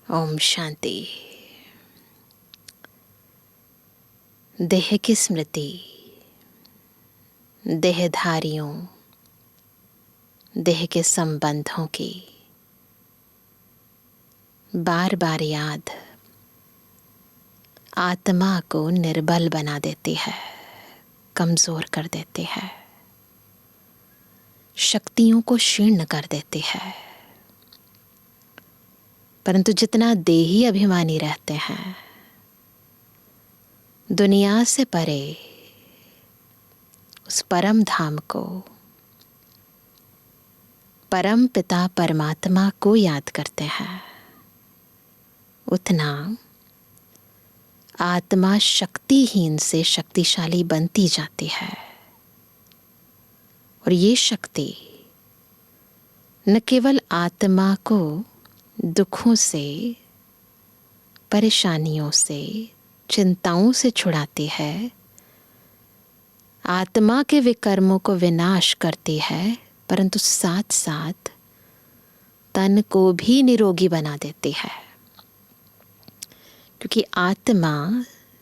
ओम शांति। देह की स्मृति, देहधारियों, देह के संबंधों की बार बार याद आत्मा को निर्बल बना देती है, कमजोर कर देती है, शक्तियों को क्षीण कर देती है। परंतु जितना देही अभिमानी रहते हैं, दुनिया से परे उस परम धाम को, परम पिता परमात्मा को याद करते हैं, उतना आत्मा शक्तिहीन से शक्तिशाली बनती जाती है। और ये शक्ति न केवल आत्मा को दुखों से, परेशानियों से, चिंताओं से छुड़ाती है, आत्मा के विकर्मों को विनाश करती है, परंतु साथ साथ तन को भी निरोगी बना देती है। क्योंकि आत्मा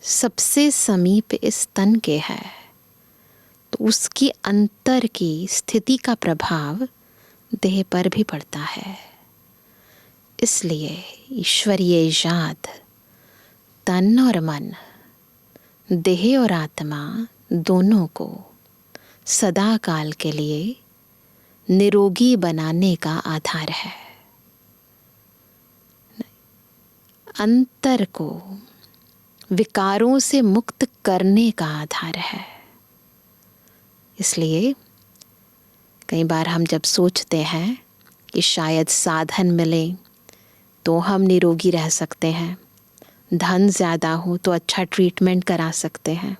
सबसे समीप इस तन के है, तो उसकी अंतर की स्थिति का प्रभाव देह पर भी पड़ता है। इसलिए ईश्वरीय याद तन और मन, देह और आत्मा दोनों को सदा काल के लिए निरोगी बनाने का आधार है। अंतर को विकारों से मुक्त करने का आधार है। इसलिए कई बार हम जब सोचते हैं कि शायद साधन मिले तो हम निरोगी रह सकते हैं, धन ज़्यादा हो तो अच्छा ट्रीटमेंट करा सकते हैं,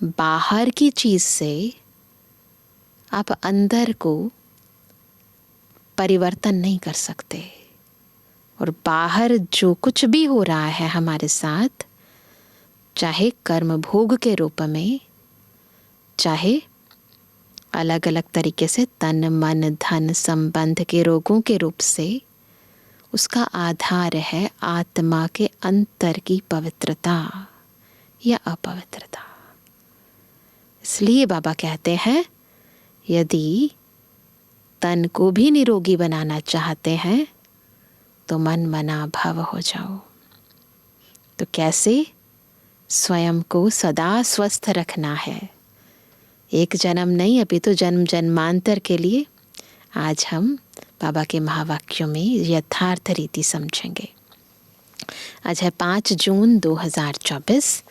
बाहर की चीज़ से आप अंदर को परिवर्तन नहीं कर सकते। और बाहर जो कुछ भी हो रहा है हमारे साथ, चाहे कर्म भोग के रूप में, चाहे अलग अलग तरीके से तन मन धन संबंध के रोगों के रूप से, उसका आधार है आत्मा के अंतर की पवित्रता या अपवित्रता। इसलिए बाबा कहते हैं, यदि तन को भी निरोगी बनाना चाहते हैं तो मन मना भव हो जाओ। तो कैसे? स्वयं को सदा स्वस्थ रखना है। एक जन्म नहीं, अभी तो जन्म जन्मांतर के लिए आज हम बाबा के महावाक्यों में यथार्थ रीति समझेंगे। आज है 5 जून 2024।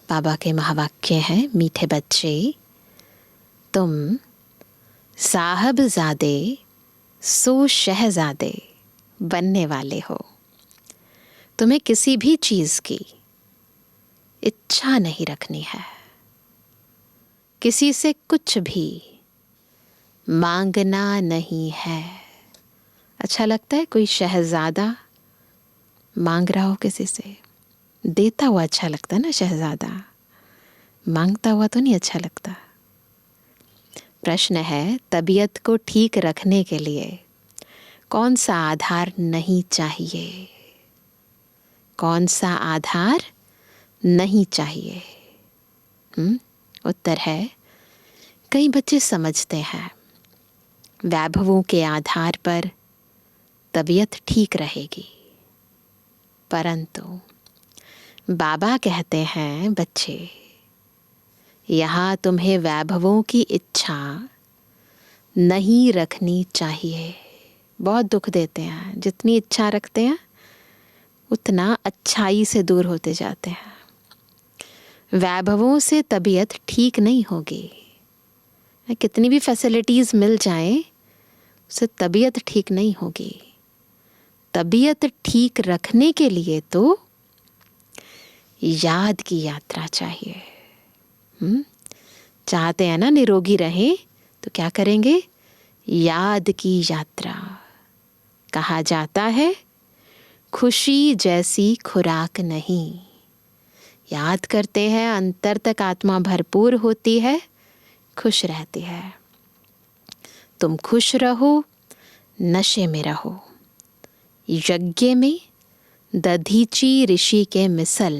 बाबा के महावाक्य हैं, मीठे बच्चे तुम साहबजादे सो शहजादे बनने वाले हो। तुम्हें किसी भी चीज़ की इच्छा नहीं रखनी है, किसी से कुछ भी मांगना नहीं है। अच्छा लगता है कोई शहजादा मांग रहा हो किसी से? देता हुआ अच्छा लगता है ना शहजादा, मांगता हुआ तो नहीं अच्छा लगता। प्रश्न है, तबीयत को ठीक रखने के लिए कौन सा आधार नहीं चाहिए? कौन सा आधार नहीं चाहिए? उत्तर है, कई बच्चे समझते हैं वैभवों के आधार पर तबीयत ठीक रहेगी, परंतु बाबा कहते हैं, बच्चे यहाँ तुम्हें वैभवों की इच्छा नहीं रखनी चाहिए। बहुत दुख देते हैं, जितनी इच्छा रखते हैं उतना अच्छाई से दूर होते जाते हैं। वैभवों से तबीयत ठीक नहीं होगी, कितनी भी फैसिलिटीज़ मिल जाएं, उससे तबीयत ठीक नहीं होगी। तबीयत ठीक रखने के लिए तो याद की यात्रा चाहिए। चाहते हैं ना निरोगी रहें, तो क्या करेंगे? याद की यात्रा। कहा जाता है, खुशी जैसी खुराक नहीं। याद करते हैं, अंतर तक आत्मा भरपूर होती है, खुश रहती है। तुम खुश रहो, नशे में रहो, यज्ञ में दधीची ऋषि के मिसल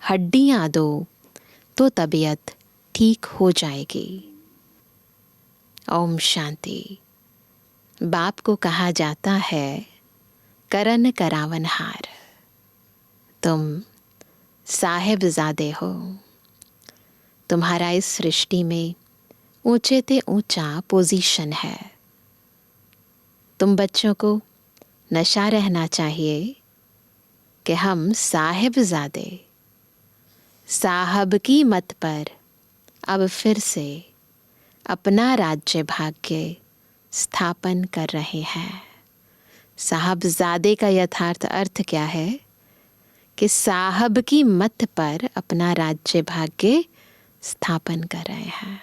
हड्डियां दो तो तबीयत ठीक हो जाएगी। ओम शांति। बाप को कहा जाता है करन करावनहार। तुम साहिबजादे हो। तुम्हारा इस सृष्टि में ऊंचे ते ऊंचा पोजीशन है। तुम बच्चों को नशा रहना चाहिए कि हम साहिबजादे साहब की मत पर अब फिर से अपना राज्य भाग्य स्थापन कर रहे हैं। साहबजादे का यथार्थ अर्थ क्या है कि साहब की मत पर अपना राज्य भाग्य स्थापन कर रहे हैं।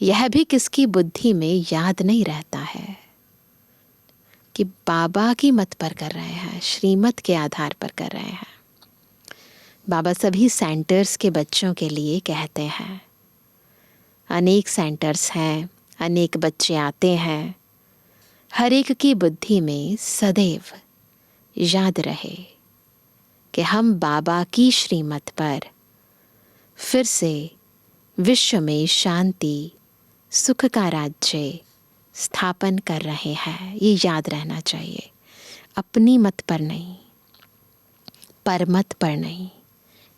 यह भी किसकी बुद्धि में याद नहीं रहता है कि बाबा की मत पर कर रहे हैं, श्रीमत के आधार पर कर रहे हैं। बाबा सभी सेंटर्स के बच्चों के लिए कहते हैं। अनेक सेंटर्स हैं, अनेक बच्चे आते हैं। हर एक की बुद्धि में सदैव याद रहे कि हम बाबा की श्रीमत पर फिर से विश्व में शांति सुख का राज्य स्थापन कर रहे हैं। ये याद रहना चाहिए। अपनी मत पर नहीं, परमत पर नहीं,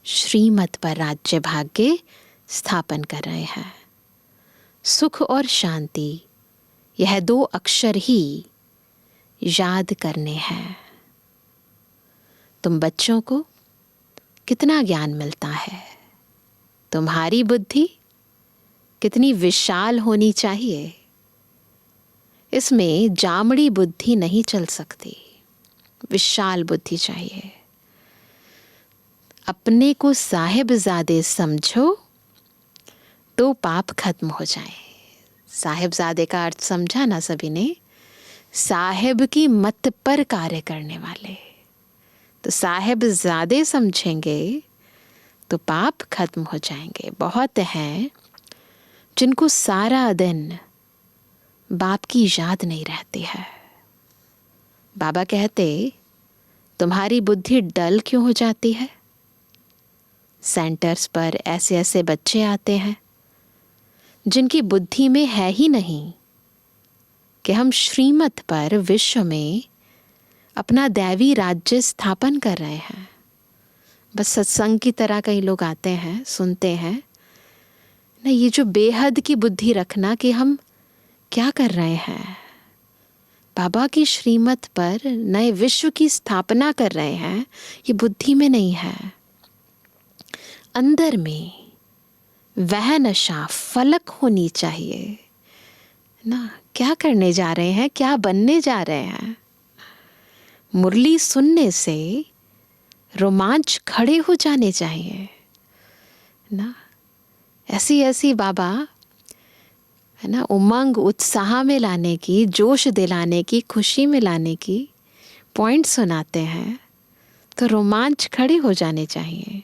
श्रीमत पर राज्य भाग्य स्थापन कर रहे हैं। सुख और शांति, यह दो अक्षर ही याद करने हैं। तुम बच्चों को कितना ज्ञान मिलता है। तुम्हारी बुद्धि कितनी विशाल होनी चाहिए। इसमें जामड़ी बुद्धि नहीं चल सकती, विशाल बुद्धि चाहिए। अपने को साहिबजादे समझो तो पाप खत्म हो जाए। साहिबजादे का अर्थ समझा ना सभी ने? साहिब की मत पर कार्य करने वाले। तो साहिबजादे समझेंगे तो पाप खत्म हो जाएंगे। बहुत हैं जिनको सारा दिन बाप की याद नहीं रहती है। बाबा कहते तुम्हारी बुद्धि डल क्यों हो जाती है? सेंटर्स पर ऐसे ऐसे बच्चे आते हैं जिनकी बुद्धि में है ही नहीं कि हम श्रीमत पर विश्व में अपना दैवी राज्य स्थापन कर रहे हैं। बस सत्संग की तरह कई लोग आते हैं, सुनते हैं ना। ये जो बेहद की बुद्धि रखना कि हम क्या कर रहे हैं, बाबा की श्रीमत पर नए विश्व की स्थापना कर रहे हैं, ये बुद्धि में नहीं है। अंदर में वह नशा फलक होनी चाहिए ना। क्या करने जा रहे हैं, क्या बनने जा रहे हैं? मुरली सुनने से रोमांच खड़े हो जाने चाहिए ना। ऐसी ऐसी बाबा है ना, उमंग उत्साह में लाने की, जोश दिलाने की, खुशी में लाने की पॉइंट सुनाते हैं तो रोमांच खड़े हो जाने चाहिए।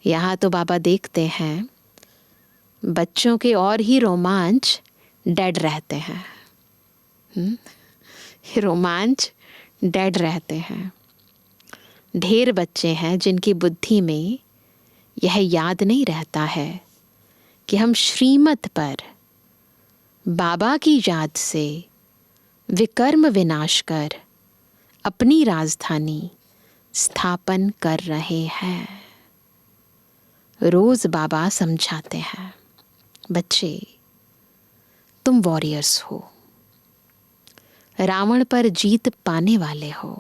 यहाँ तो बाबा देखते हैं बच्चों के और ही रोमांच डेड रहते हैं। ये रोमांच डेड रहते हैं। ढेर बच्चे हैं जिनकी बुद्धि में यह याद नहीं रहता है कि हम श्रीमत पर बाबा की याद से विकर्म विनाश कर अपनी राजधानी स्थापन कर रहे हैं। रोज बाबा समझाते हैं, बच्चे तुम वॉरियर्स हो, रावण पर जीत पाने वाले हो।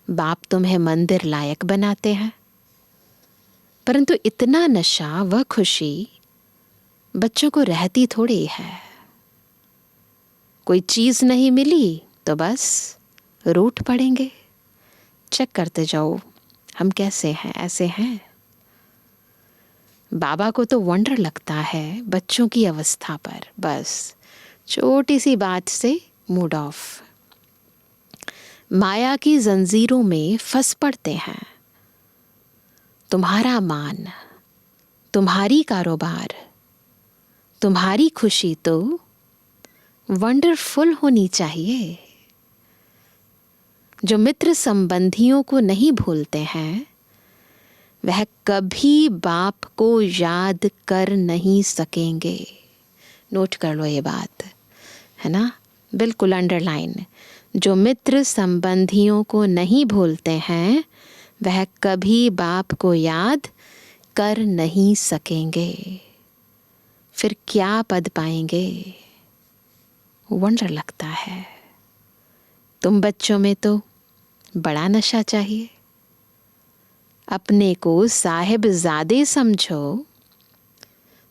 बाप तुम्हें मंदिर लायक बनाते हैं, परंतु इतना नशा व खुशी बच्चों को रहती थोड़ी है। कोई चीज नहीं मिली तो बस रूठ पड़ेंगे। चेक करते जाओ हम कैसे हैं, ऐसे हैं। बाबा को तो वंडर लगता है बच्चों की अवस्था पर। बस छोटी सी बात से मूड ऑफ, माया की जंजीरों में फंस पड़ते हैं। तुम्हारा मान, तुम्हारी कारोबार, तुम्हारी खुशी तो वंडरफुल होनी चाहिए। जो मित्र संबंधियों को नहीं भूलते हैं वह कभी बाप को याद कर नहीं सकेंगे। नोट कर लो ये बात, है ना, बिल्कुल अंडरलाइन। जो मित्र संबंधियों को नहीं भूलते हैं वह कभी बाप को याद कर नहीं सकेंगे। फिर क्या पद पाएंगे? वंडर लगता है। तुम बच्चों में तो बड़ा नशा चाहिए। अपने को साहिबजादे समझो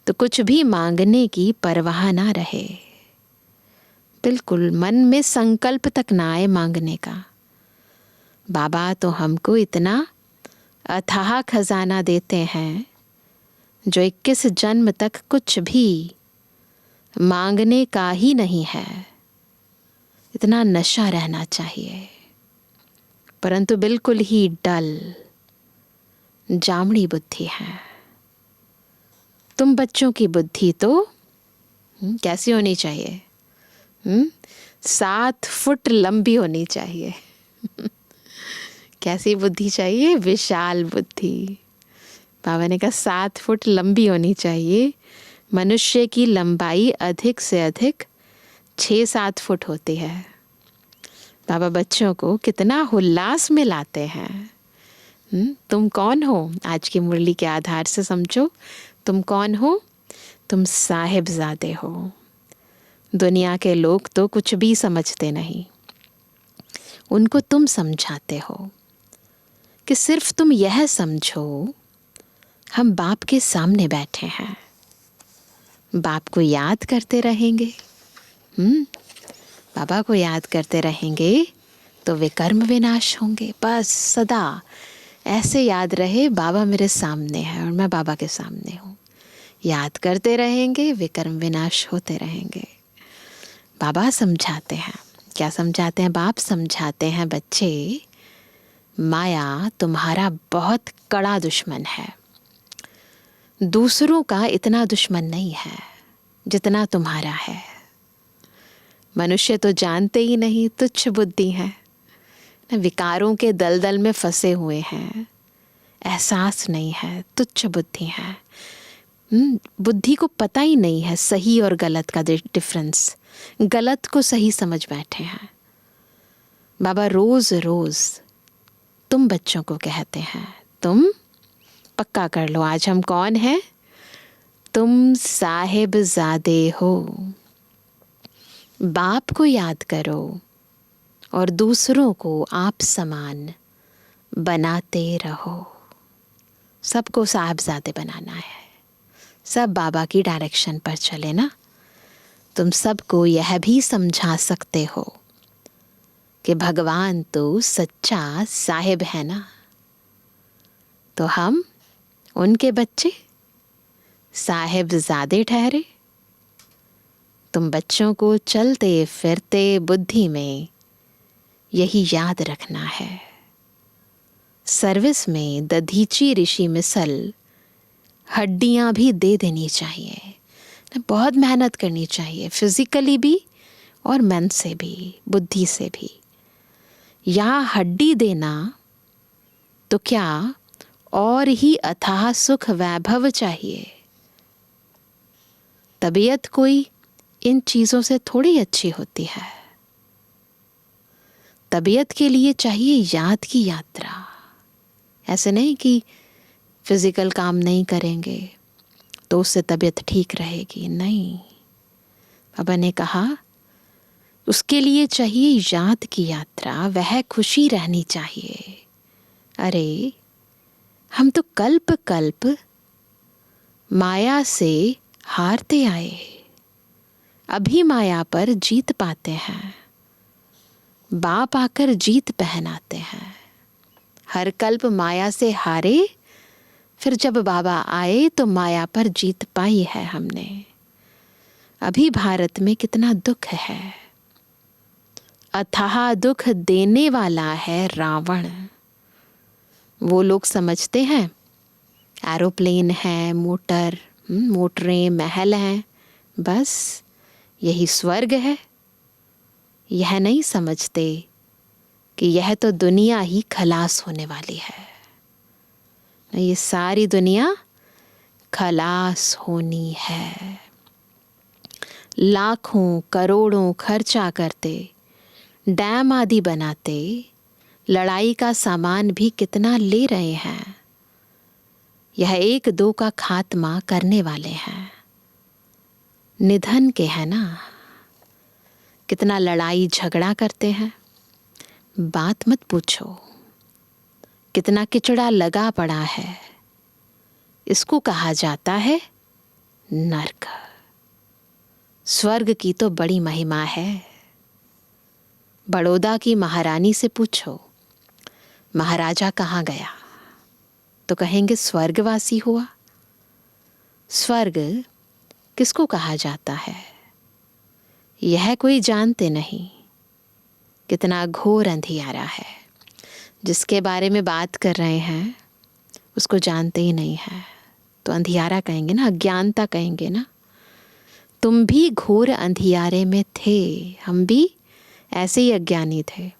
तो कुछ भी मांगने की परवाह ना रहे। बिल्कुल मन में संकल्प तक ना आए मांगने का। बाबा तो हमको इतना अथाह खजाना देते हैं जो 21 जन्म तक कुछ भी मांगने का ही नहीं है। इतना नशा रहना चाहिए, परंतु बिल्कुल ही डल जामड़ी बुद्धि है। तुम बच्चों की बुद्धि तो कैसी होनी चाहिए? 7 फुट लंबी होनी चाहिए। कैसी बुद्धि चाहिए? विशाल बुद्धि। बाबा ने कहा 7 फुट लंबी होनी चाहिए। मनुष्य की लंबाई अधिक से अधिक 6-7 फुट होती है। बाबा बच्चों को कितना उल्लास में लाते हैं। तुम कौन हो? आज की मुरली के आधार से समझो, तुम कौन हो? तुम साहिबजादे हो। दुनिया के लोग तो कुछ भी समझते नहीं, उनको तुम समझाते हो कि सिर्फ तुम यह समझो हम बाप के सामने बैठे हैं, बाप को याद करते रहेंगे। बाबा को याद करते रहेंगे तो विकर्म विनाश होंगे। बस सदा ऐसे याद रहे बाबा मेरे सामने है और मैं बाबा के सामने हूँ। याद करते रहेंगे, विकर्म विनाश होते रहेंगे। बाबा समझाते हैं, क्या समझाते हैं? बाप समझाते हैं, बच्चे माया तुम्हारा बहुत कड़ा दुश्मन है। दूसरों का इतना दुश्मन नहीं है जितना तुम्हारा है। मनुष्य तो जानते ही नहीं, तुच्छ बुद्धि है, विकारों के दलदल में फंसे हुए हैं, एहसास नहीं है, तुच्छ बुद्धि है। बुद्धि को पता ही नहीं है सही और गलत का डिफरेंस। गलत को सही समझ बैठे हैं। बाबा रोज रोज तुम बच्चों को कहते हैं, तुम पक्का कर लो आज हम कौन हैं? तुम साहिबजादे हो। बाप को याद करो और दूसरों को आप समान बनाते रहो। सबको साहिबजादे बनाना है, सब बाबा की डायरेक्शन पर चले ना। तुम सबको यह भी समझा सकते हो कि भगवान तो सच्चा साहिब है ना, तो हम उनके बच्चे साहिबजादे ठहरे। तुम बच्चों को चलते फिरते बुद्धि में यही याद रखना है। सर्विस में दधीची ऋषि मिसल हड्डियां भी दे देनी चाहिए। बहुत मेहनत करनी चाहिए, फिजिकली भी और मन से भी, बुद्धि से भी। यहाँ हड्डी देना तो क्या और ही अथाह सुख वैभव चाहिए। तबीयत कोई इन चीज़ों से थोड़ी अच्छी होती है। तबीयत के लिए चाहिए याद की यात्रा। ऐसे नहीं कि फिजिकल काम नहीं करेंगे तो उससे तबीयत ठीक रहेगी, नहीं। बाबा ने कहा उसके लिए चाहिए याद की यात्रा, वह खुशी रहनी चाहिए। अरे हम तो कल्प कल्प माया से हारते आए, अभी माया पर जीत पाते हैं। बाप आकर जीत पहनाते हैं। हर कल्प माया से हारे, फिर जब बाबा आए तो माया पर जीत पाई है हमने। अभी भारत में कितना दुख है, अथाह दुख देने वाला है रावण। वो लोग समझते हैं एरोप्लेन है, मोटरें, महल हैं, बस यही स्वर्ग है। यह नहीं समझते कि यह तो दुनिया ही खलास होने वाली है, ये सारी दुनिया खलास होनी है। लाखों करोड़ों खर्चा करते, डैम आदि बनाते, लड़ाई का सामान भी कितना ले रहे हैं। यह एक दो का खात्मा करने वाले हैं। निधन के है ना, कितना लड़ाई झगड़ा करते हैं, बात मत पूछो। कितना किचड़ा लगा पड़ा है, इसको कहा जाता है नर्क। स्वर्ग की तो बड़ी महिमा है। बड़ौदा की महारानी से पूछो महाराजा कहाँ गया, तो कहेंगे स्वर्गवासी हुआ। स्वर्ग किसको कहा जाता है, यह कोई जानते नहीं। कितना घोर अंधियारा है, जिसके बारे में बात कर रहे हैं उसको जानते ही नहीं है, तो अंधियारा कहेंगे ना, अज्ञानता कहेंगे ना। तुम भी घोर अंधियारे में थे, हम भी ऐसे ही अज्ञानी थे।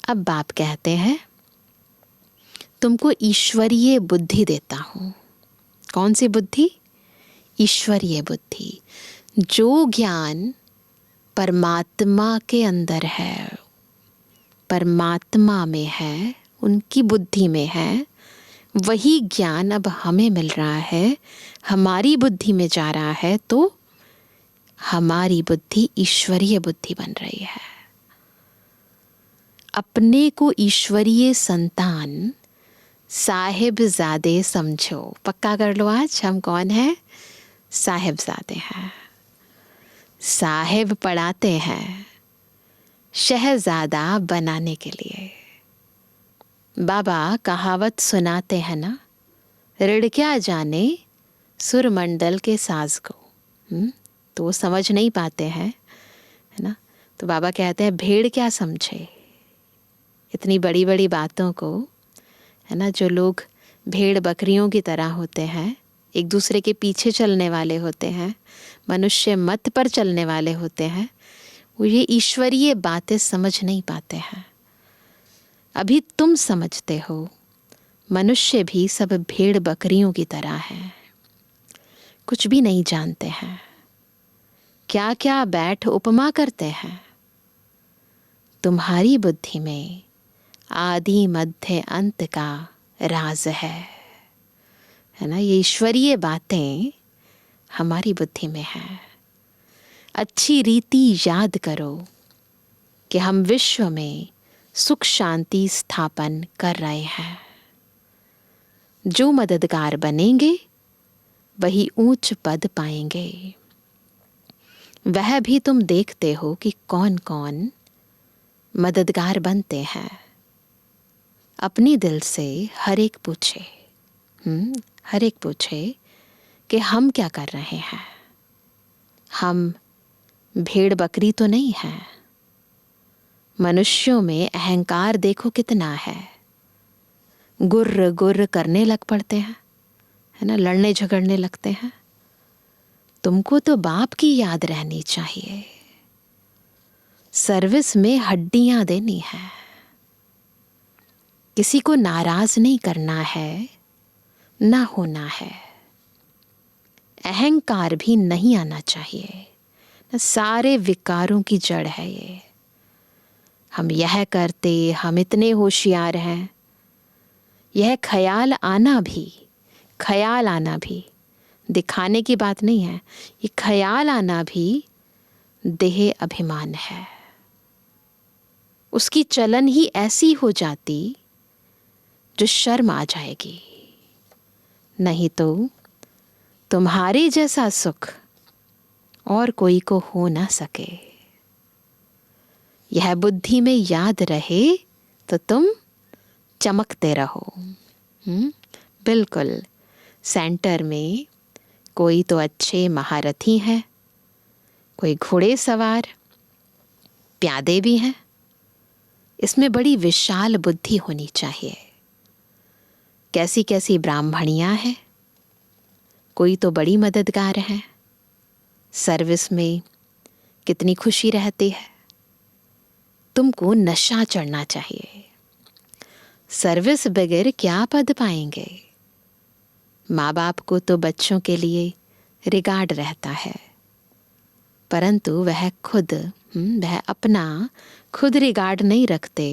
अब बाप कहते हैं तुमको ईश्वरीय बुद्धि देता हूं। कौन सी बुद्धि? ईश्वरीय बुद्धि। जो ज्ञान परमात्मा के अंदर है, परमात्मा में है, उनकी बुद्धि में है, वही ज्ञान अब हमें मिल रहा है, हमारी बुद्धि में जा रहा है, तो हमारी बुद्धि ईश्वरीय बुद्धि बन रही है। अपने को ईश्वरीय संतान साहिबजादे समझो। पक्का कर लो आज हम कौन है? साहिबजादे हैं। साहिब पढ़ाते हैं शहजादा बनाने के लिए। बाबा कहावत सुनाते हैं ना, ऋण क्या जाने सुरमंडल के साज को। तो वो समझ नहीं पाते हैं, है ना। तो बाबा कहते हैं भेड़ क्या समझे इतनी बड़ी बड़ी बातों को, है ना। जो लोग भेड़ बकरियों की तरह होते हैं, एक दूसरे के पीछे चलने वाले होते हैं, मनुष्य मत पर चलने वाले होते हैं, वो ये ईश्वरीय बातें समझ नहीं पाते हैं। अभी तुम समझते हो, मनुष्य भी सब भेड़ बकरियों की तरह हैं, कुछ भी नहीं जानते हैं। क्या क्या बैठ उपमा करते हैं। तुम्हारी बुद्धि में आदि मध्य अंत का राज है ना। ये ईश्वरीय बातें हमारी बुद्धि में है। अच्छी रीति याद करो कि हम विश्व में सुख शांति स्थापन कर रहे हैं। जो मददगार बनेंगे वही ऊंच पद पाएंगे। वह भी तुम देखते हो कि कौन कौन मददगार बनते हैं। अपनी दिल से हर एक पूछे, हर एक पूछे कि हम क्या कर रहे हैं। हम भेड़ बकरी तो नहीं हैं। मनुष्यों में अहंकार देखो कितना है। गुर्र गुर्र करने लग पड़ते हैं, है ना, लड़ने झगड़ने लगते हैं। तुमको तो बाप की याद रहनी चाहिए। सर्विस में हड्डियां देनी है, किसी को नाराज नहीं करना है, ना होना है। अहंकार भी नहीं आना चाहिए। सारे विकारों की जड़ है ये। हम यह करते, हम इतने होशियार हैं, यह ख्याल आना भी दिखाने की बात नहीं है। ये ख्याल आना भी देह अभिमान है। उसकी चलन ही ऐसी हो जाती जो शर्म आ जाएगी। नहीं तो तुम्हारे जैसा सुख और कोई को हो ना सके। यह बुद्धि में याद रहे तो तुम चमकते रहो। बिल्कुल। सेंटर में कोई तो अच्छे महारथी हैं, कोई घोड़े सवार, प्यादे भी हैं। इसमें बड़ी विशाल बुद्धि होनी चाहिए। कैसी कैसी ब्राह्मणियां हैं, कोई तो बड़ी मददगार है। सर्विस में कितनी खुशी रहती है। तुमको नशा चढ़ना चाहिए। सर्विस बगैर क्या पद पाएंगे? माँ बाप को तो बच्चों के लिए रिगार्ड रहता है, परंतु वह अपना खुद रिगार्ड नहीं रखते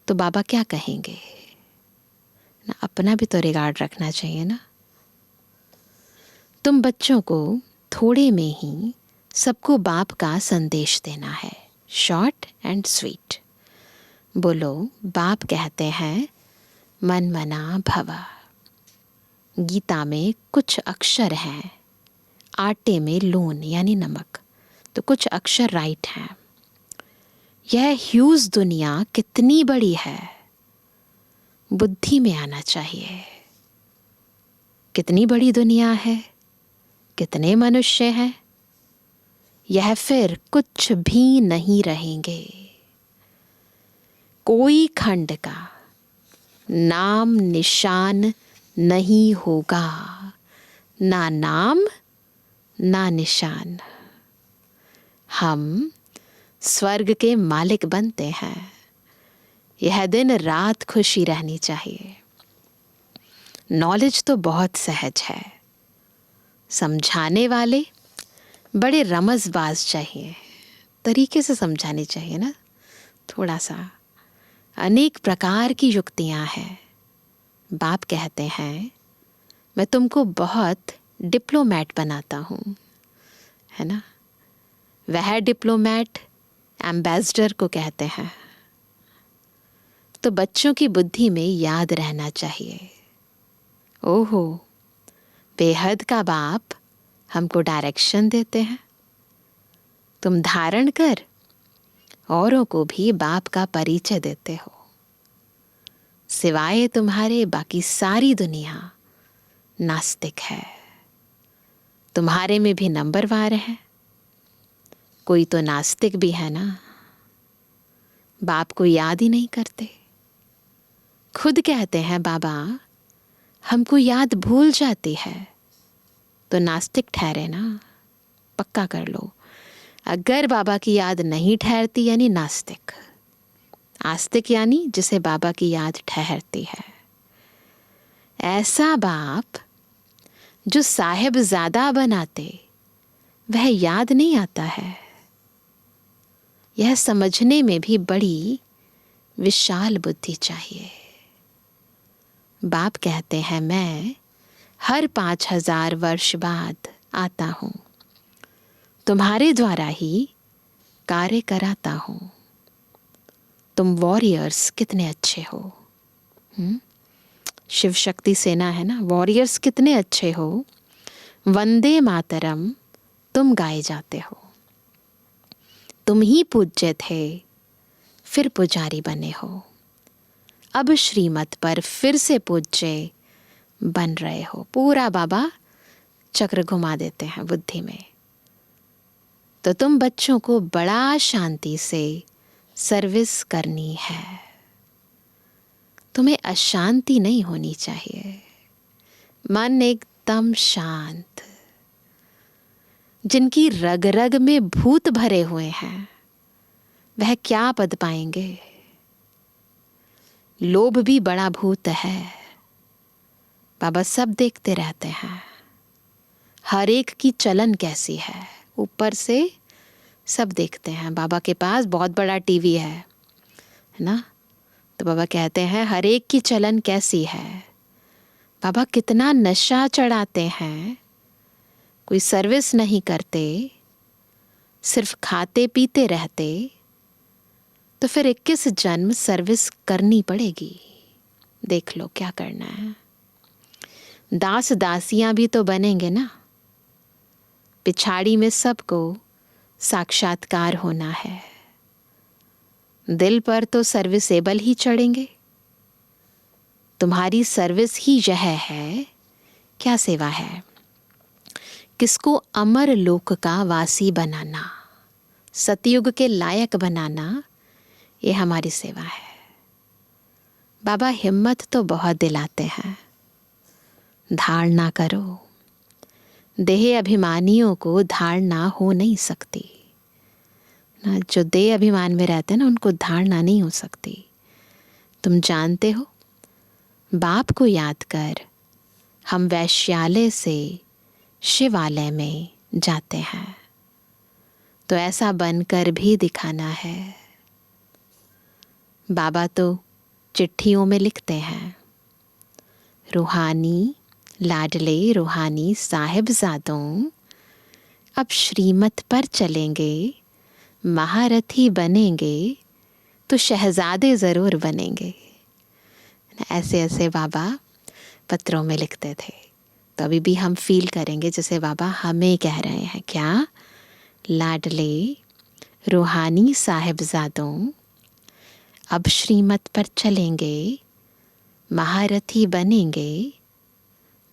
तो बाबा क्या कहेंगे ना? अपना भी तो रिगार्ड रखना चाहिए ना। तुम बच्चों को थोड़े में ही सबको बाप का संदेश देना है, शॉर्ट एंड स्वीट। बोलो, बाप कहते हैं मन मना भवा। गीता में कुछ अक्षर हैं, आटे में लून यानी नमक, तो कुछ अक्षर राइट हैं। यह ह्यूज दुनिया कितनी बड़ी है, बुद्धि में आना चाहिए। कितनी बड़ी दुनिया है, कितने मनुष्य हैं, यह फिर कुछ भी नहीं रहेंगे। कोई खंड का नाम निशान नहीं होगा, ना नाम ना निशान। हम स्वर्ग के मालिक बनते हैं। यह दिन रात खुशी रहनी चाहिए। नॉलेज तो बहुत सहज है, समझाने वाले बड़े रमजबाज चाहिए, तरीके से समझानी चाहिए ना। थोड़ा सा अनेक प्रकार की युक्तियां हैं। बाप कहते हैं मैं तुमको बहुत डिप्लोमैट बनाता हूँ, है ना। वह डिप्लोमैट एम्बेसडर को कहते हैं। तो बच्चों की बुद्धि में याद रहना चाहिए, ओहो बेहद का बाप हमको डायरेक्शन देते हैं। तुम धारण कर औरों को भी बाप का परिचय देते हो। सिवाय तुम्हारे बाकी सारी दुनिया नास्तिक है। तुम्हारे में भी नंबरवार है, कोई तो नास्तिक भी है ना। बाप को याद ही नहीं करते। खुद कहते हैं बाबा हमको याद भूल जाती है, तो नास्तिक ठहरे ना। पक्का कर लो, अगर बाबा की याद नहीं ठहरती यानी नास्तिक। आस्तिक यानी जिसे बाबा की याद ठहरती है। ऐसा बाप जो साहिबजादा बनाते, वह याद नहीं आता है। यह समझने में भी बड़ी विशाल बुद्धि चाहिए। बाप कहते हैं मैं हर 5000 वर्ष बाद आता हूँ, तुम्हारे द्वारा ही कार्य कराता हूँ। तुम वॉरियर्स कितने अच्छे हो। शिव शक्ति सेना है ना, वॉरियर्स कितने अच्छे हो। वंदे मातरम तुम गाए जाते हो। तुम ही पूज्य थे, फिर पुजारी बने हो। अब श्रीमत पर फिर से पूज्य बन रहे हो। पूरा बाबा चक्र घुमा देते हैं बुद्धि में। तो तुम बच्चों को बड़ा शांति से सर्विस करनी है। तुम्हें अशांति नहीं होनी चाहिए। मन एकदम शांत। जिनकी रग रग में भूत भरे हुए हैं, वह क्या पद पाएंगे। लोभ भी बड़ा भूत है। बाबा सब देखते रहते हैं, हर एक की चलन कैसी है, ऊपर से सब देखते हैं। बाबा के पास बहुत बड़ा टीवी है ना। तो बाबा कहते हैं हर एक की चलन कैसी है। बाबा कितना नशा चढ़ाते हैं, कोई सर्विस नहीं करते, सिर्फ खाते पीते रहते, तो फिर 21 जन्म सर्विस करनी पड़ेगी। देख लो क्या करना है। दास दासियां भी तो बनेंगे ना। पिछाड़ी में सबको साक्षात्कार होना है। दिल पर तो सर्विसेबल ही चढ़ेंगे। तुम्हारी सर्विस ही यह है। क्या सेवा है? किसको अमर लोक का वासी बनाना, सतयुग के लायक बनाना, ये हमारी सेवा है। बाबा हिम्मत तो बहुत दिलाते हैं। धारणा करो। देह अभिमानियों को धारणा हो नहीं सकती। ना, जो देह अभिमान में रहते हैं ना, उनको धारणा नहीं हो सकती। तुम जानते हो, बाप को याद कर हम वैश्यालय से शिवालय में जाते हैं, तो ऐसा बनकर भी दिखाना है। बाबा तो चिट्ठियों में लिखते हैं, रूहानी लाडले रूहानी साहिबजादों, अब श्रीमत पर चलेंगे, महारथी बनेंगे तो शहजादे ज़रूर बनेंगे। ऐसे ऐसे बाबा पत्रों में लिखते थे। तो अभी भी हम फील करेंगे जैसे बाबा हमें कह रहे हैं, क्या? लाडले रूहानी साहिबजादों, अब श्रीमत पर चलेंगे, महारथी बनेंगे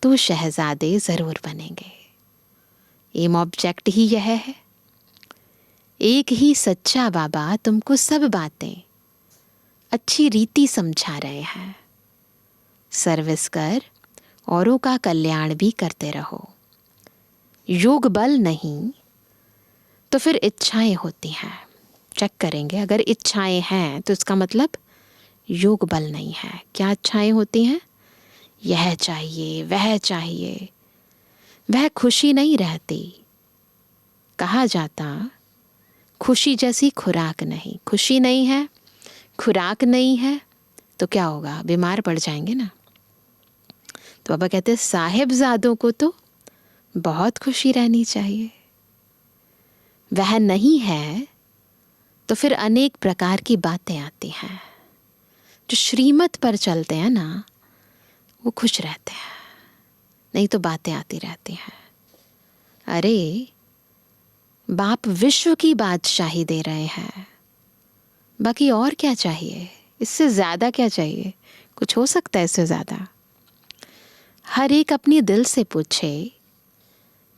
तो शहजादे ज़रूर बनेंगे। एम ऑब्जेक्ट ही यह है। एक ही सच्चा बाबा तुमको सब बातें अच्छी रीति समझा रहे हैं। सर्विस कर, औरों का कल्याण भी करते रहो। योग बल नहीं तो फिर इच्छाएं होती हैं। चेक करेंगे, अगर इच्छाएं हैं तो इसका मतलब योग बल नहीं है। क्या इच्छाएं होती हैं? यह चाहिए, वह चाहिए, वह खुशी नहीं रहती। कहा जाता, खुशी जैसी खुराक नहीं। खुशी नहीं है, खुराक नहीं है, तो क्या होगा? बीमार पड़ जाएंगे ना। तो बाबा कहते हैं, साहिबजादों को तो बहुत खुशी रहनी चाहिए। वह नहीं है तो फिर अनेक प्रकार की बातें आती हैं। जो श्रीमत पर चलते हैं ना, वो खुश रहते हैं, नहीं तो बातें आती रहती हैं। अरे बाप विश्व की बादशाही दे रहे हैं, बाकी और क्या चाहिए? इससे ज़्यादा क्या चाहिए? कुछ हो सकता है इससे ज़्यादा? हर एक अपनी दिल से पूछे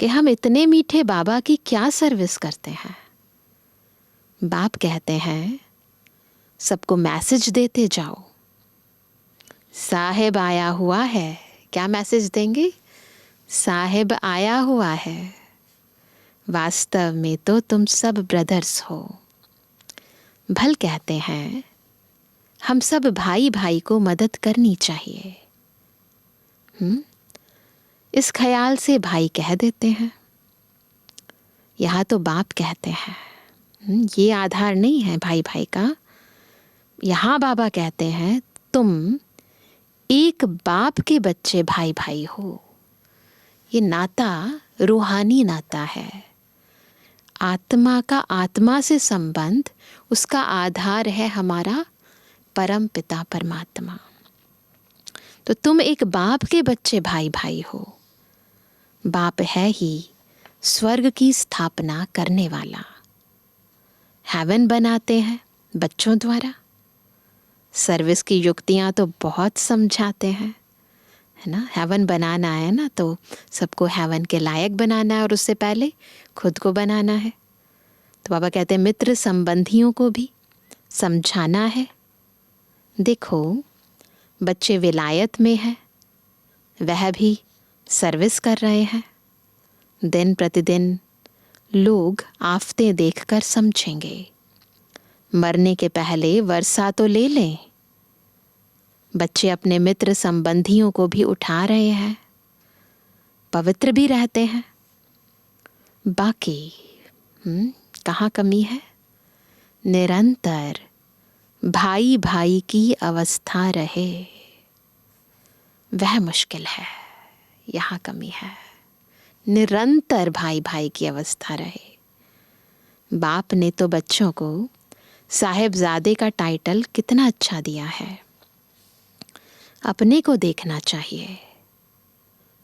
कि हम इतने मीठे बाबा की क्या सर्विस करते हैं। बाप कहते हैं, सबको मैसेज देते जाओ। साहिब आया हुआ है। क्या मैसेज देंगे? साहिब आया हुआ है। वास्तव में तो तुम सब ब्रदर्स हो। भल कहते हैं, हम सब भाई भाई को मदद करनी चाहिए। इस ख्याल से भाई कह देते हैं। यहाँ तो बाप कहते हैं, ये आधार नहीं है भाई भाई का। यहाँ बाबा कहते हैं, तुम एक बाप के बच्चे भाई भाई हो। ये नाता रूहानी नाता है। आत्मा का आत्मा से संबंध, उसका आधार है हमारा परम पिता परमात्मा। तो तुम एक बाप के बच्चे भाई भाई हो। बाप है ही स्वर्ग की स्थापना करने वाला। हेवन बनाते हैं बच्चों द्वारा। सर्विस की युक्तियां तो बहुत समझाते हैं, है ना। हेवन बनाना है ना, तो सबको हेवन के लायक बनाना है और उससे पहले खुद को बनाना है। तो बाबा कहते हैं, मित्र संबंधियों को भी समझाना है। देखो, बच्चे विलायत में हैं, वह भी सर्विस कर रहे हैं। दिन प्रतिदिन लोग आफतें देखकर समझेंगे। मरने के पहले वर्षा तो ले लें। बच्चे अपने मित्र संबंधियों को भी उठा रहे हैं, पवित्र भी रहते हैं। बाकी कहाँ कमी है? निरंतर भाई भाई की अवस्था रहे, वह मुश्किल है। यहाँ कमी है। निरंतर भाई भाई की अवस्था रहे। बाप ने तो बच्चों को साहिबजादे का टाइटल कितना अच्छा दिया है। अपने को देखना चाहिए।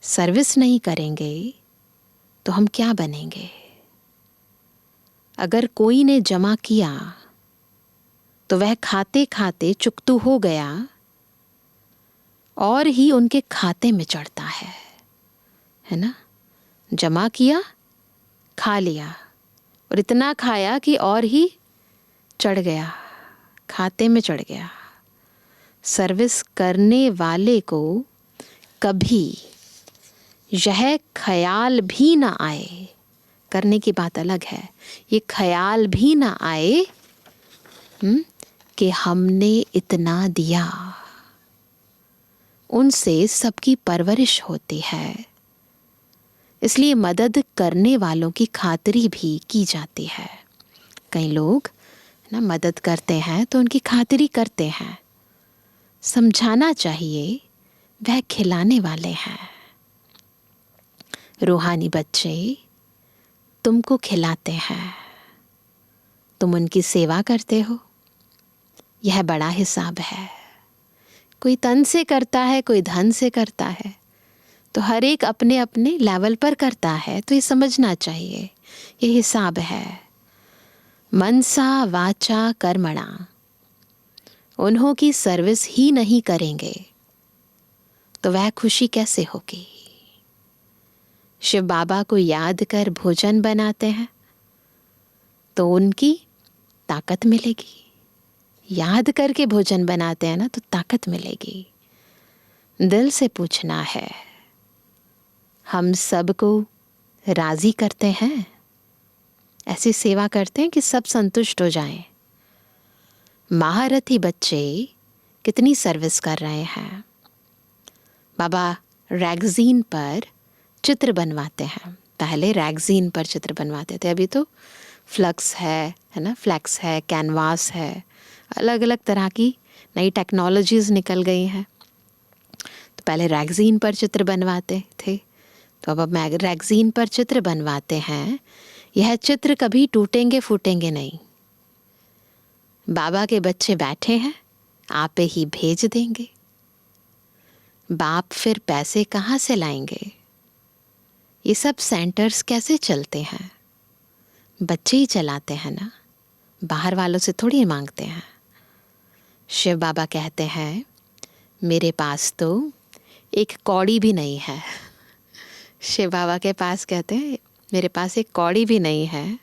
सर्विस नहीं करेंगे तो हम क्या बनेंगे? अगर कोई ने जमा किया तो वह खाते खाते चुकतू हो गया और ही उनके खाते में चढ़ता है ना। जमा किया, खा लिया, और इतना खाया कि और ही चढ़ गया, खाते में चढ़ गया। सर्विस करने वाले को कभी यह ख्याल भी ना आए करने की बात अलग है, ये ख्याल भी ना आए कि हमने इतना दिया। उनसे सबकी परवरिश होती है, इसलिए मदद करने वालों की खातिरी भी की जाती है। कई लोग ना मदद करते हैं तो उनकी खातिरी करते हैं, समझाना चाहिए वह खिलाने वाले हैं। रूहानी बच्चे तुमको खिलाते हैं, तुम उनकी सेवा करते हो, यह बड़ा हिसाब है। कोई तन से करता है, कोई धन से करता है, तो हर एक अपने अपने लेवल पर करता है, तो ये समझना चाहिए ये हिसाब है। मनसा वाचा कर्मणा, उन्हों की सर्विस ही नहीं करेंगे तो वह खुशी कैसे होगी। शिव बाबा को याद कर भोजन बनाते हैं तो उनकी ताकत मिलेगी, याद करके भोजन बनाते हैं ना तो ताकत मिलेगी। दिल से पूछना है, हम सबको राजी करते हैं, ऐसी सेवा करते हैं कि सब संतुष्ट हो जाएं। महारथी बच्चे कितनी सर्विस कर रहे हैं। बाबा रैगजीन पर चित्र बनवाते हैं, पहले रैगजीन पर चित्र बनवाते थे, अभी तो फ्लक्स है ना, फ्लैक्स है, कैनवास है, अलग अलग तरह की नई टेक्नोलॉजीज़ निकल गई हैं। तो पहले रैगजीन पर चित्र बनवाते थे, तो अब रैगजीन पर चित्र बनवाते हैं। यह चित्र कभी टूटेंगे फूटेंगे नहीं। बाबा के बच्चे बैठे हैं, आपे ही भेज देंगे। बाप फिर पैसे कहाँ से लाएंगे? ये सब सेंटर्स कैसे चलते हैं? बच्चे ही चलाते हैं ना, बाहर वालों से थोड़ी मांगते हैं। शिव बाबा कहते हैं, मेरे पास तो एक कौड़ी भी नहीं है। शिव बाबा के पास कहते हैं, मेरे पास एक कौड़ी भी नहीं है,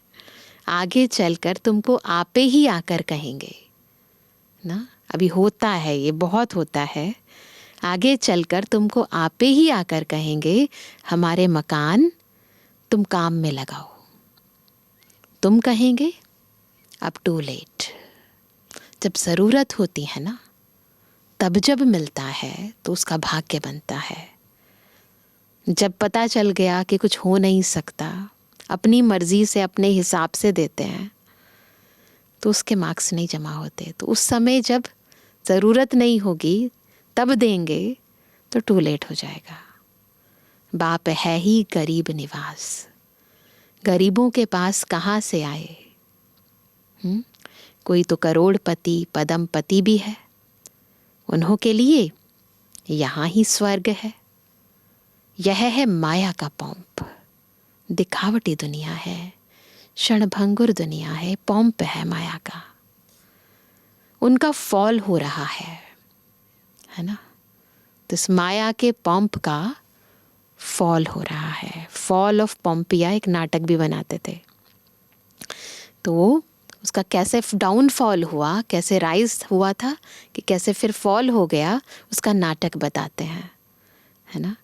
आगे चलकर तुमको आपे ही आकर कहेंगे ना। अभी होता है, ये बहुत होता है। आगे चलकर तुमको आपे ही आकर कहेंगे, हमारे मकान तुम काम में लगाओ। तुम कहेंगे अब टू लेट। जब ज़रूरत होती है ना, तब जब मिलता है तो उसका भाग्य बनता है। जब पता चल गया कि कुछ हो नहीं सकता, अपनी मर्जी से अपने हिसाब से देते हैं, तो उसके मार्क्स नहीं जमा होते। तो उस समय जब ज़रूरत नहीं होगी तब देंगे तो टू लेट हो जाएगा। बाप है ही गरीब निवास, गरीबों के पास कहाँ से आए? कोई तो करोड़पति पदमपति भी है, उन्हों के लिए यहाँ ही स्वर्ग है। यह है माया का पॉम्प, दिखावटी दुनिया है, क्षणभंगुर दुनिया है, पॉम्प है माया का। उनका फॉल हो रहा है ना। तो इस माया के पॉम्प का फॉल हो रहा है। फॉल ऑफ पॉम्पिया एक नाटक भी बनाते थे। तो उसका कैसे डाउनफॉल हुआ, कैसे राइज हुआ था, कि कैसे फिर फॉल हो गया, उसका नाटक बताते हैं, है ना।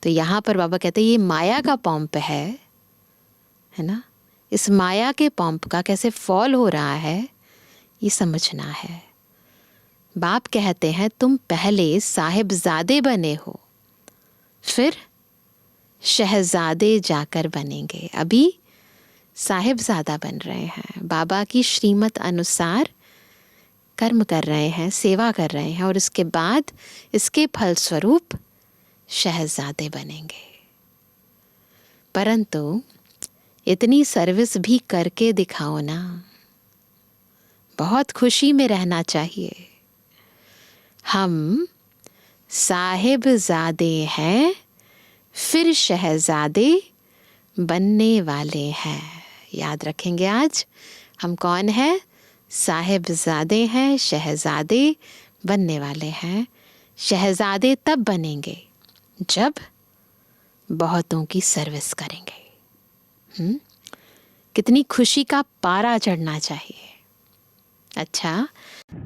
तो यहाँ पर बाबा कहते हैं ये माया का पंप है ना। इस माया के पंप का कैसे फॉल हो रहा है ये समझना है। बाप कहते हैं तुम पहले साहिबजादे बने हो, फिर शहजादे जाकर बनेंगे। अभी साहिबजादा बन रहे हैं, बाबा की श्रीमत अनुसार कर्म कर रहे हैं, सेवा कर रहे हैं, और इसके बाद इसके फलस्वरूप शहजादे बनेंगे। परंतु इतनी सर्विस भी करके दिखाओ ना, बहुत खुशी में रहना चाहिए। हम साहिबजादे हैं, फिर शहजादे बनने वाले हैं। याद रखेंगे आज हम कौन हैं? साहिबजादे हैं, शहजादे बनने वाले हैं। शहजादे तब बनेंगे जब बहुतों की सर्विस करेंगे। कितनी खुशी का पारा चढ़ना चाहिए। अच्छा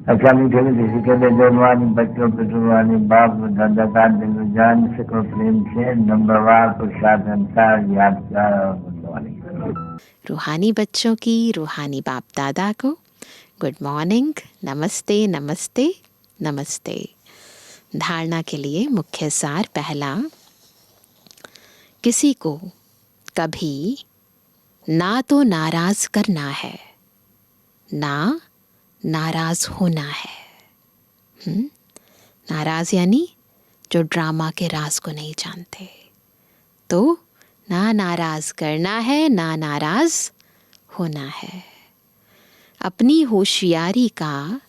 मीठे मीठे के बेदरवानी बच्चों पिटरवानी बाप दादा का दिल जान से को प्रेम से नंबरवार पुरुषार्थ अनुसार यादगार और बनवानी। रूहानी बच्चों की रूहानी बाप दादा को गुड मॉर्निंग, नमस्ते नमस्ते नमस्ते। धारणा के लिए मुख्य सार पहला, किसी को कभी ना तो नाराज करना है ना नाराज होना है। नाराज यानी जो ड्रामा के राज को नहीं जानते, तो ना नाराज करना है ना नाराज होना है। अपनी होशियारी का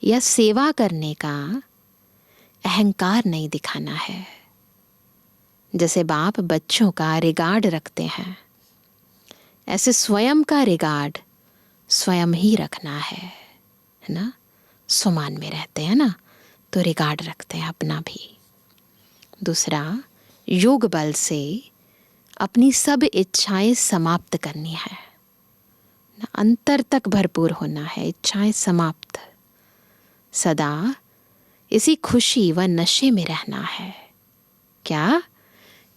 या सेवा करने का अहंकार नहीं दिखाना है। जैसे बाप बच्चों का रिगार्ड रखते हैं, ऐसे स्वयं का रिगार्ड स्वयं ही रखना है ना। सुमान में रहते हैं ना, तो रिगार्ड रखते हैं अपना भी। दूसरा, योग बल से अपनी सब इच्छाएं समाप्त करनी है, अंतर तक भरपूर होना है, इच्छाएं समाप्त। सदा इसी खुशी व नशे में रहना है। क्या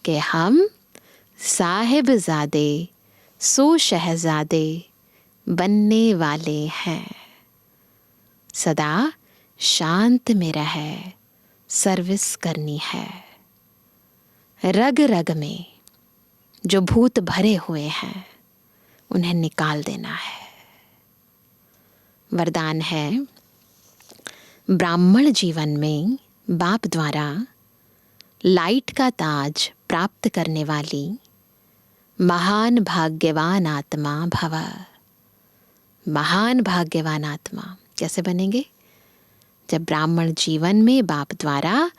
कि हम साहिबजादे सो शहजादे बनने वाले हैं। सदा शांत में रह सर्विस करनी है। रग रग में जो भूत भरे हुए हैं उन्हें निकाल देना है। वरदान है, ब्राह्मण जीवन में बाप द्वारा लाइट का ताज प्राप्त करने वाली महान भाग्यवान आत्मा भव। महान भाग्यवान आत्मा कैसे बनेंगे? जब ब्राह्मण जीवन में बाप द्वारा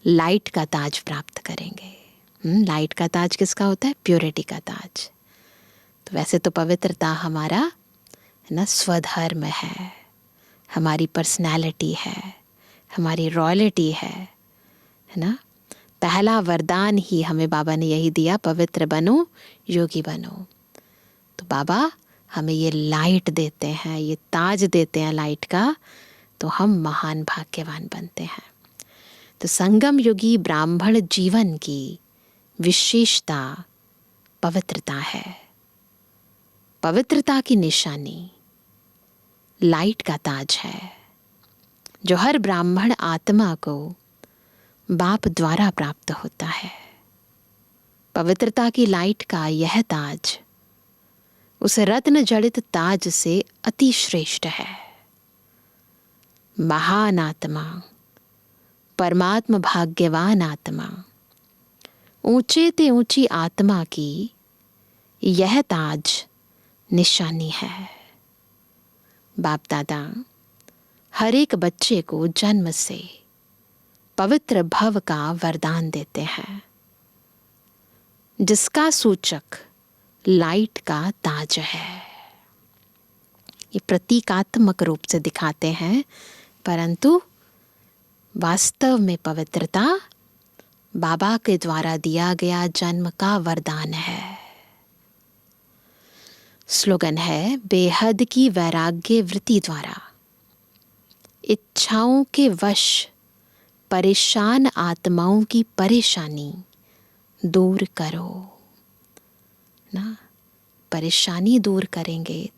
लाइट का ताज प्राप्त करेंगे। लाइट का ताज किसका होता है? प्योरिटी का ताज। तो वैसे तो पवित्रता हमारा है ना, स्वधर्म है, हमारी पर्सनैलिटी है, हमारी रॉयल्टी है ना। पहला वरदान ही हमें बाबा ने यही दिया, पवित्र बनो, योगी बनो। तो बाबा हमें ये लाइट देते हैं, ये ताज देते हैं लाइट का, तो हम महान भाग्यवान बनते हैं। तो संगम युगी ब्राह्मण जीवन की विशेषता पवित्रता है। पवित्रता की निशानी लाइट का ताज है, जो हर ब्राह्मण आत्मा को बाप द्वारा प्राप्त होता है। पवित्रता की लाइट का यह ताज उस रत्न जड़ित ताज से अति श्रेष्ठ है। महान आत्मा, परमात्म भाग्यवान आत्मा, ऊंचे ते ऊंची आत्मा की यह ताज निशानी है। बाप दादा हर एक बच्चे को जन्म से पवित्र भव का वरदान देते हैं, जिसका सूचक लाइट का ताज है। ये प्रतीकात्मक रूप से दिखाते हैं, परंतु वास्तव में पवित्रता बाबा के द्वारा दिया गया जन्म का वरदान है। स्लोगन है, बेहद की वैराग्य वृत्ति द्वारा इच्छाओं के वश परेशान आत्माओं की परेशानी दूर करो ना। परेशानी दूर करेंगे,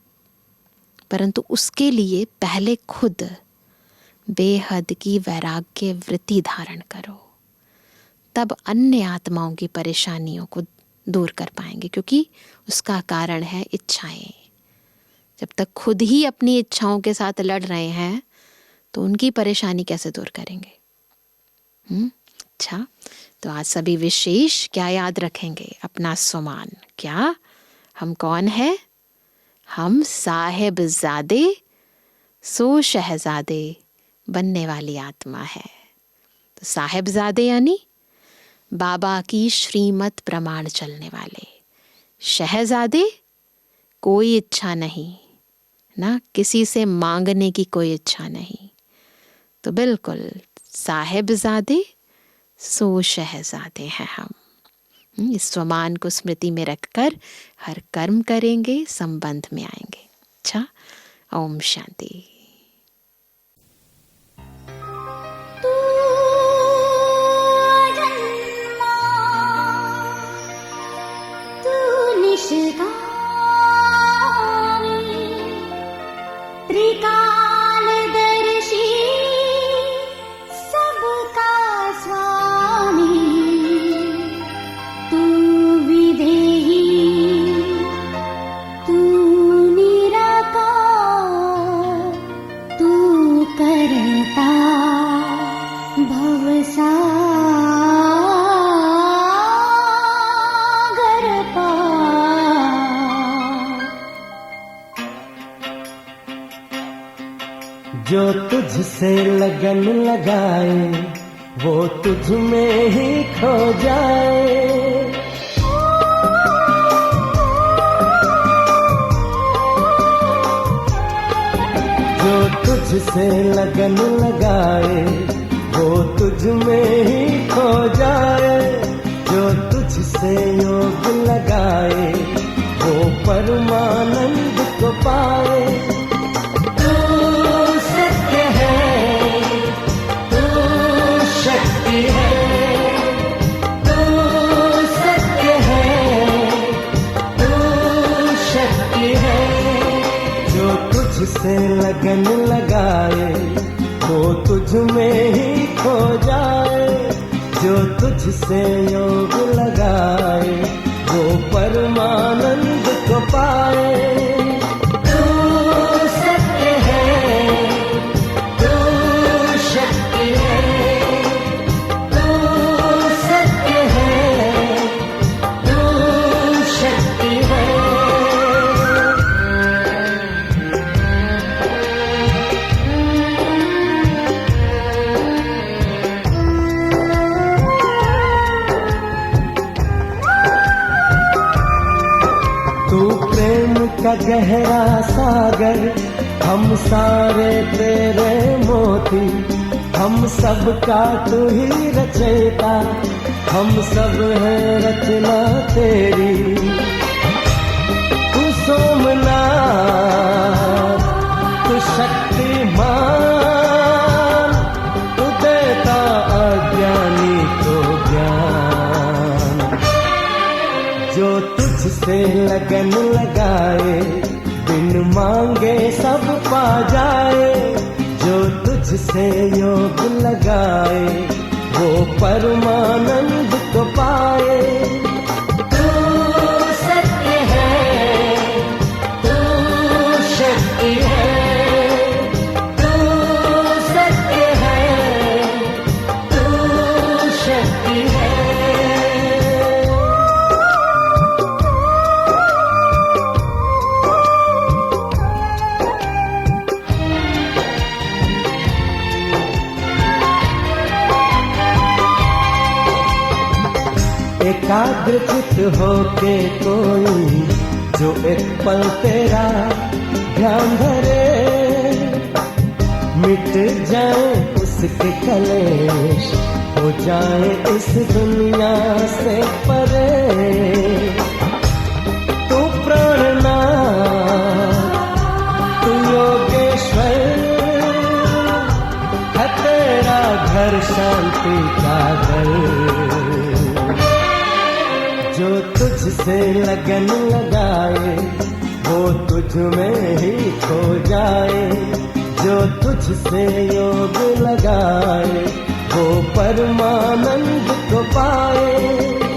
परंतु उसके लिए पहले खुद बेहद की वैराग्य वृत्ति धारण करो, तब अन्य आत्माओं की परेशानियों को दूर कर पाएंगे, क्योंकि उसका कारण है इच्छाएं। जब तक खुद ही अपनी इच्छाओं के साथ लड़ रहे हैं तो उनकी परेशानी कैसे दूर करेंगे? अच्छा, तो आज सभी विशेष क्या याद रखेंगे? अपना सुमान। क्या हम कौन है? हम साहिबजादे सो शहजादे बनने वाली आत्मा है। तो साहिबजादे यानी बाबा की श्रीमत प्रमाण चलने वाले। शहजादे कोई इच्छा नहीं ना, किसी से मांगने की कोई इच्छा नहीं। तो बिल्कुल साहिबजादे सो शहजादे हैं हम। इस स्वमान को स्मृति में रखकर हर कर्म करेंगे, संबंध में आएंगे। अच्छा, ओम शांति। निशिता जो तुझसे लगन लगाए वो तुझ में ही खो जाए। जो तुझसे लगन लगाए वो तुझ में ही खो जाए। जो तुझसे योग लगाए वो परमानंद को पाए। तू सत्य है, तू शक्ति है, तू सत्य है, तू शक्ति है। जो तुझसे लगन लगाए वो तुझ में ही खो जाए। जो तुझसे योग लगाए वो परमानंद को पाए। तू सत्य है, तू शक्ति है, तू सत्य है, तू शक्ति है। तू प्रेम का गहरा सागर, हम सारे तेरे मोती। हम सब का तू ही रचयिता, हम सब है रचना तेरी। तू सोमनाथ, तू शक्तिमान, तू देता अज्ञानी को ज्ञान। जो तुझसे लगन लगाए बिन मांगे सब पा जाए। जो तुझसे योग लगाए वो परमानंद को पाए। तू सत्य है, तू शक्ति है, तू सत्य है, तू शक्ति है। एकाग्र चित होके कोई जो एक पल तेरा ध्यान धरे, मिट जाए उसके कलेश, हो जाए इस दुनिया से परे। तू प्राणनाथ, तू योगेश्वर, है तेरा घर शांति का घर। जो तुझसे लगन लगाए वो तुझ में ही खो जाए। जो तुझसे योग लगाए वो परमानंद को पाए।